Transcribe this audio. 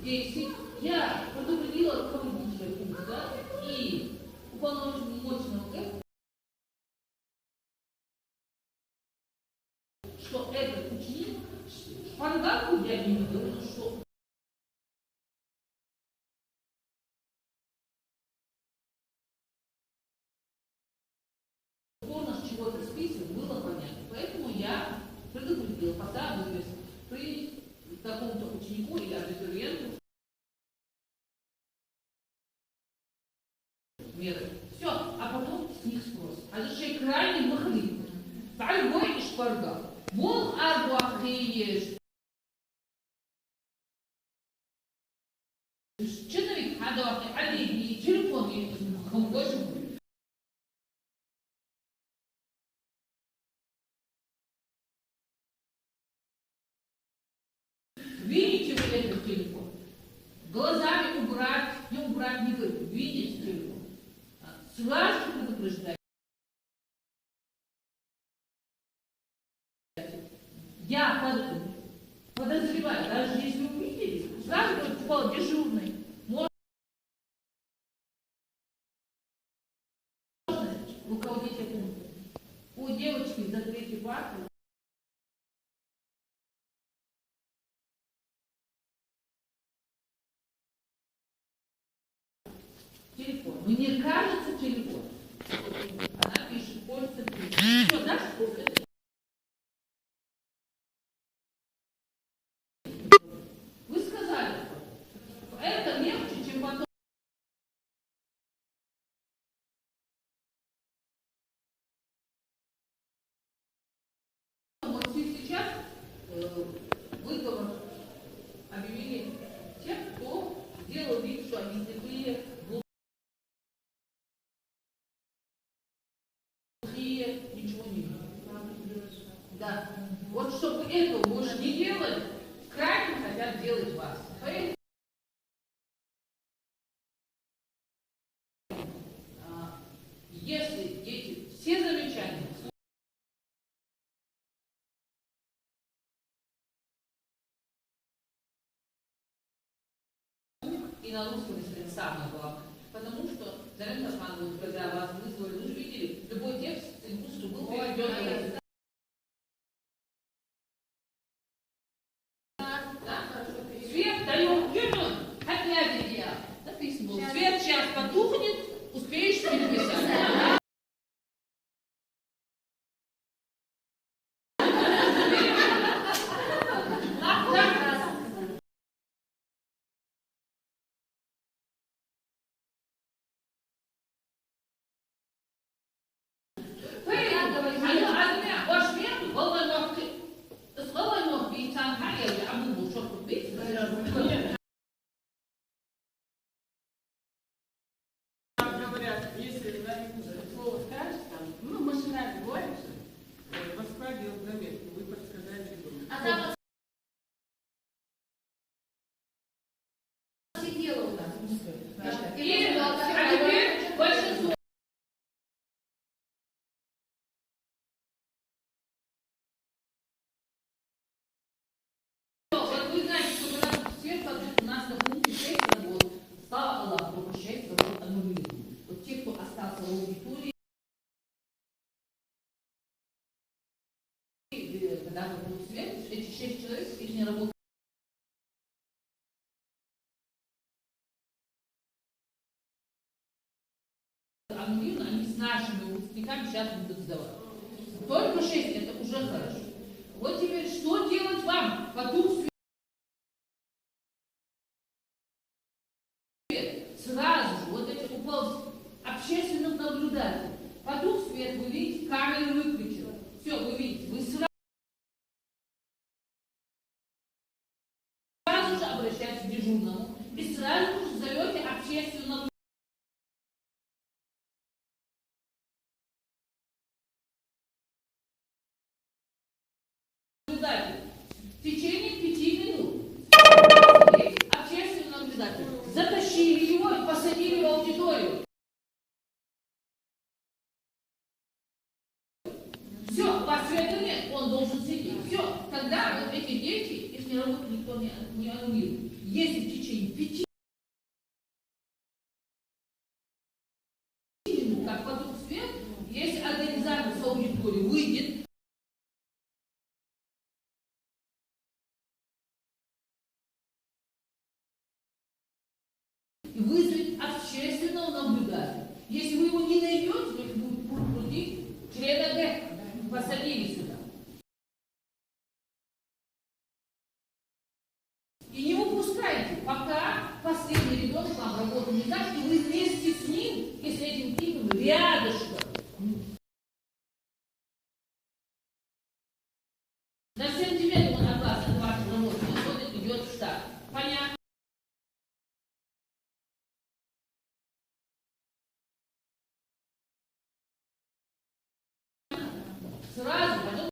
Если я предупредила руководителя пункта и уполномоченного ГЭП, что этот ученик шпаргалку я не видела, что он чего-то списывал, было понятно. Поэтому я предупредила, пока выписал при такому-то ученику или абитуриенту меры. Все, а потом с них спрос. А же крайне махли. Тальбой и шпаргал. Вол арбуахиеш. Чиновик хадавахи алиги, телефон и хамгоши. Видите вы этот телефон? Глазами убрать, не убрать, не говорить. Видите телефон? Сразу предупреждать. Я подозреваю, даже если увидели, сразу говорит, дежурный. Можно руководитель пункта. У девочки за третьей партой. Телефон. Мне кажется, телефон. Она пишет, пользуется телефоном. Что, дашь кофе? Вы сказали, это легче, чем потом. Вот сейчас выговор объявили тех, кто делал вид, что они слепые, ничего не видно. Да. Вот чтобы этого больше не делали, крайне хотят делать вас. Поэтому, если дети все замечания и на русском языке самое главное, потому что Зарем Тасман, когда вас вызвали, вы же видели, любой текст, что был переведен. Свет даем, опять идея. Написано было, свет сейчас потухнет, успеешь переписать. Если слово скажешь, там, ну, машинально говоришь, Москва делает заметку, вы подсказали. Сидела у нас. А теперь большинство. Вот вы знаете, что свет у нас на пункте 6 работает. Слава Аллаху, пункт 6 работает аннулирован. Вот те, кто остался в аудитории, когда был свет, эти 6 человек, их не работают. Аннулированы, они с нашими выпускниками сейчас будут сдавать. Только 6, это уже хорошо. Вот теперь, что делать вам? Потом свет. Сразу же, вот эти общественных наблюдателей. Потом свет, вы видите, камеры выключила. Все, вы видите, вы сразу же обращаетесь к дежурному и сразу же зовете общественного наблюдателя. В течение 5 минут общественный наблюдатель. Затащили его и посадили в аудиторию. Все, у вас света нет, он должен сидеть. Все, тогда вот эти дети Если не работает, никто не аннулирует. Если в течение 5 минут, как поток свет, если организатор с аудитории выйдет, и вызовет общественного наблюдателя. Если вы его не найдете, то это будет крутить члена ГЭК. Посадили сюда. И не выпускайте, пока последний ребенок вам работу не даст, и вы вместе с ним и с этим типом рядышком. На сантиметр он от вас, от вашей работы выходит, идет в штат. Понятно? Сразу